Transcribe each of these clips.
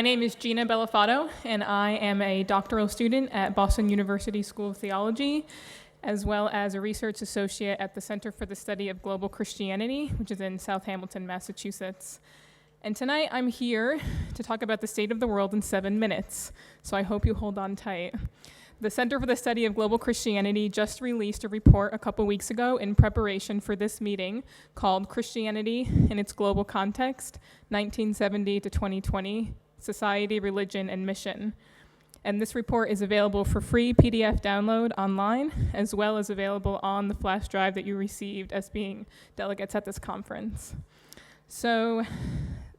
My name is Gina Bellafato, and I am a doctoral student at Boston University School of Theology, as well as a research associate at the Center for the Study of Global Christianity, which is in South Hamilton, Massachusetts. And tonight I'm here to talk about the state of the world in 7 minutes, so I hope you hold on tight. The Center for the Study of Global Christianity just released a report a couple weeks ago in preparation for this meeting called Christianity in its Global Context, 1970 to 2020, Society, Religion, and Mission. And this report is available for free PDF download online, as well as available on the flash drive that you received as being delegates at this conference. So,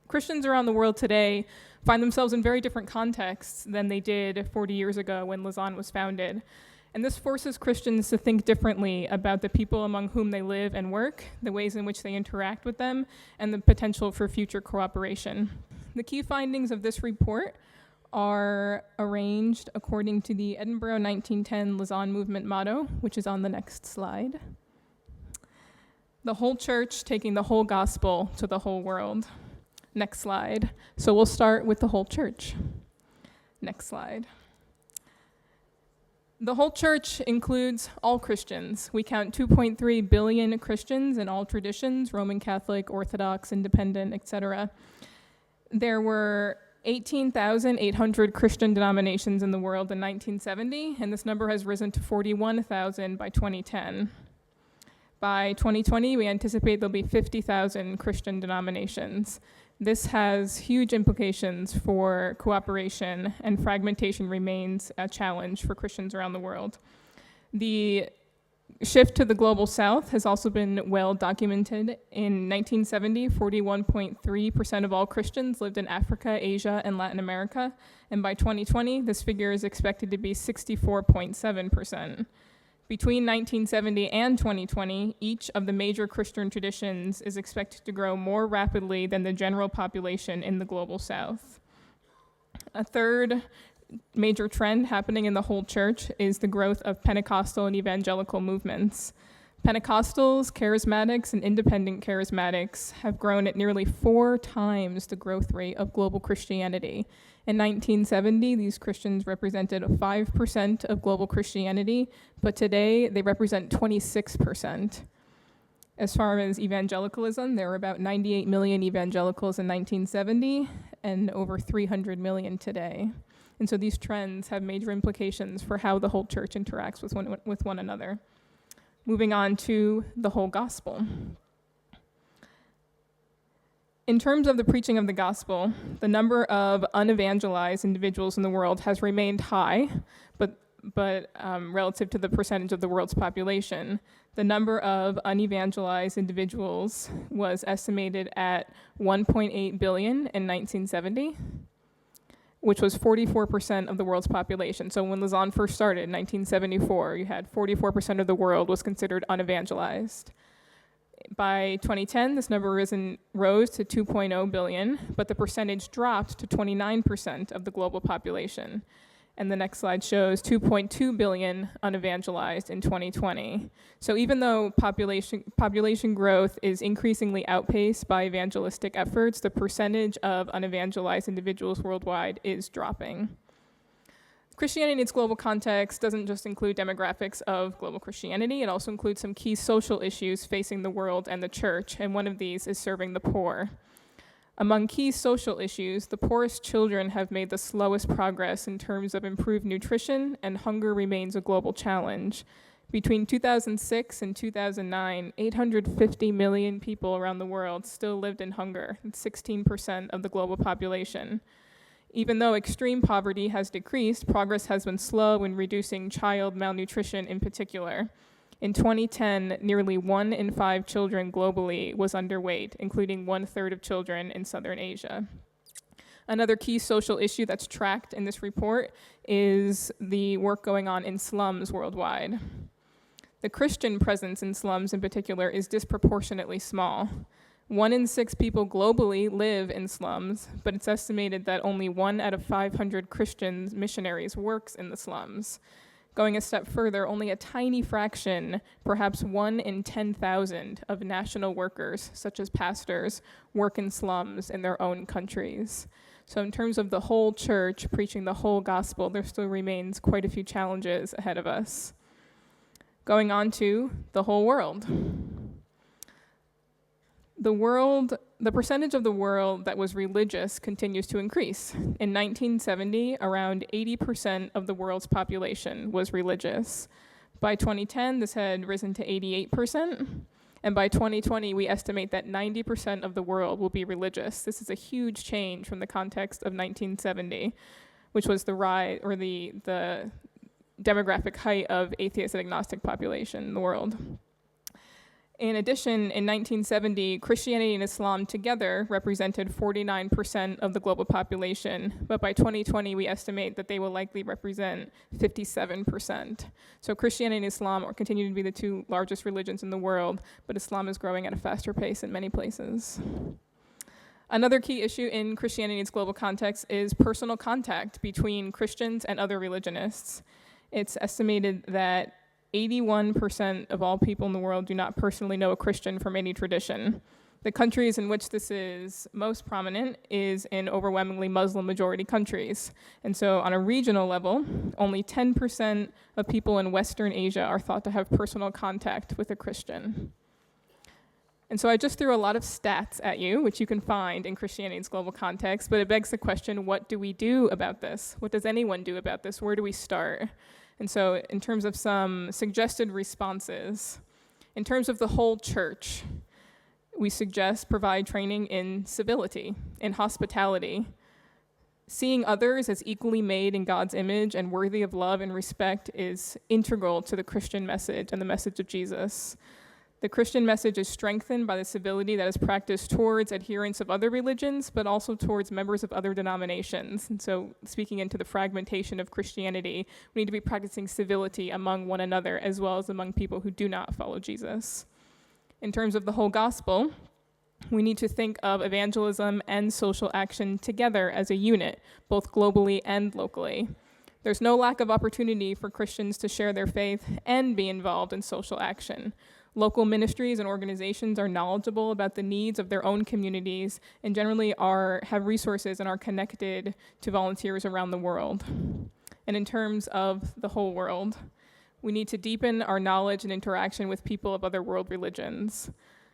Christians around the world today find themselves in very different contexts than they did 40 years ago when Lausanne was founded. And this forces Christians to think differently about the people among whom they live and work, the ways in which they interact with them, and the potential for future cooperation. The key findings of this report are arranged according to the Edinburgh 1910 Lausanne Movement motto, which is on the next slide. The whole church taking the whole gospel to the whole world. Next slide. So we'll start with the whole church. Next slide. The whole church includes all Christians. We count 2.3 billion Christians in all traditions, Roman Catholic, Orthodox, Independent, etc. There were 18,800 Christian denominations in the world in 1970, and this number has risen to 41,000 by 2010. By 2020, we anticipate there'll be 50,000 Christian denominations. This has huge implications for cooperation, and fragmentation remains a challenge for Christians around the world. The shift to the global south has also been well documented. In 1970, 41.3% of all Christians lived in Africa, Asia, and Latin America, and by 2020, this figure is expected to be 64.7%. Between 1970 and 2020, each of the major Christian traditions is expected to grow more rapidly than the general population in the global south. A third major trend happening in the whole church is the growth of Pentecostal and evangelical movements. Pentecostals, charismatics, and independent charismatics have grown at nearly 4 times the growth rate of global Christianity. In 1970, these Christians represented 5% of global Christianity, but today they represent 26%. As far as evangelicalism, there were about 98 million evangelicals in 1970 and over 300 million today. And so these trends have major implications for how the whole church interacts with one another. Moving on to the whole gospel. In terms of the preaching of the gospel, the number of unevangelized individuals in the world has remained high, but relative to the percentage of the world's population. The number of unevangelized individuals was estimated at 1.8 billion in 1970, which was 44% of the world's population. So when Lausanne first started in 1974, you had 44% of the world was considered unevangelized. By 2010, this number rose to 2.0 billion, but the percentage dropped to 29% of the global population. And the next slide shows 2.2 billion unevangelized in 2020. So even though population growth is increasingly outpaced by evangelistic efforts, the percentage of unevangelized individuals worldwide is dropping. Christianity in its global context doesn't just include demographics of global Christianity, it also includes some key social issues facing the world and the church, and one of these is serving the poor. Among key social issues, the poorest children have made the slowest progress in terms of improved nutrition, and hunger remains a global challenge. Between 2006 and 2009, 850 million people around the world still lived in hunger, 16% of the global population. Even though extreme poverty has decreased, progress has been slow in reducing child malnutrition in particular. In 2010, nearly 1 in 5 children globally was underweight, including 1/3 of children in Southern Asia. Another key social issue that's tracked in this report is the work going on in slums worldwide. The Christian presence in slums in particular is disproportionately small. 1 in 6 people globally live in slums, but it's estimated that only 1 out of 500 Christian missionaries works in the slums. Going a step further, only a tiny fraction, perhaps 1 in 10,000 of national workers, such as pastors, work in slums in their own countries. So in terms of the whole church preaching the whole gospel, there still remains quite a few challenges ahead of us. Going on to the whole world. The percentage of the world that was religious continues to increase. In 1970, around 80% of the world's population was religious. By 2010, this had risen to 88%. And by 2020, we estimate that 90% of the world will be religious. This is a huge change from the context of 1970, which was the rise or the demographic height of atheist and agnostic population in the world. In addition, in 1970, Christianity and Islam together represented 49% of the global population, but by 2020, we estimate that they will likely represent 57%. So Christianity and Islam continue to be the two largest religions in the world, but Islam is growing at a faster pace in many places. Another key issue in Christianity in its global context is personal contact between Christians and other religionists. It's estimated that 81% of all people in the world do not personally know a Christian from any tradition. The countries in which this is most prominent is in overwhelmingly Muslim majority countries. And so on a regional level, only 10% of people in Western Asia are thought to have personal contact with a Christian. And so I just threw a lot of stats at you, which you can find in Christianity's global context, but it begs the question, what do we do about this? What does anyone do about this? Where do we start? And so in terms of some suggested responses, in terms of the whole church, we suggest provide training in civility, in hospitality. Seeing others as equally made in God's image and worthy of love and respect is integral to the Christian message and the message of Jesus. The Christian message is strengthened by the civility that is practiced towards adherents of other religions, but also towards members of other denominations. And so speaking into the fragmentation of Christianity, we need to be practicing civility among one another as well as among people who do not follow Jesus. In terms of the whole gospel, we need to think of evangelism and social action together as a unit, both globally and locally. There's no lack of opportunity for Christians to share their faith and be involved in social action. Local ministries and organizations are knowledgeable about the needs of their own communities and generally have resources and are connected to volunteers around the world. And in terms of the whole world, we need to deepen our knowledge and interaction with people of other world religions.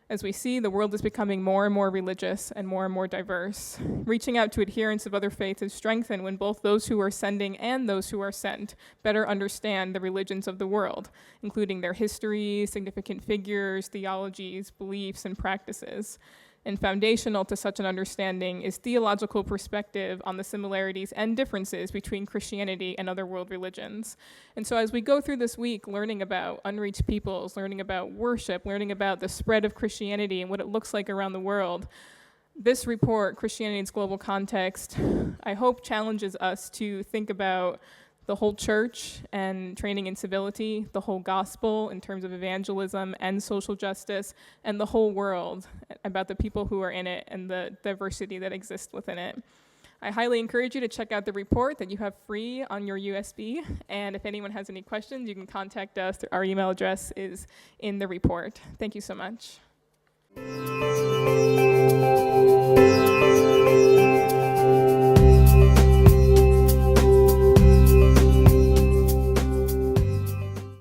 As we see, the world is becoming more and more religious and more diverse. Reaching out to adherents of other faiths is strengthened when both those who are sending and those who are sent better understand the religions of the world, including their histories, significant figures, theologies, beliefs, and practices. And foundational to such an understanding is theological perspective on the similarities and differences between Christianity and other world religions. And so as we go through this week learning about unreached peoples, learning about worship, learning about the spread of Christianity and what it looks like around the world, this report, Christianity in its Global Context, I hope challenges us to think about the whole church and training in civility, the whole gospel in terms of evangelism and social justice, and the whole world about the people who are in it and the diversity that exists within it. I highly encourage you to check out the report that you have free on your USB, and if anyone has any questions, you can contact us. Our email address is in the report. Thank you so much.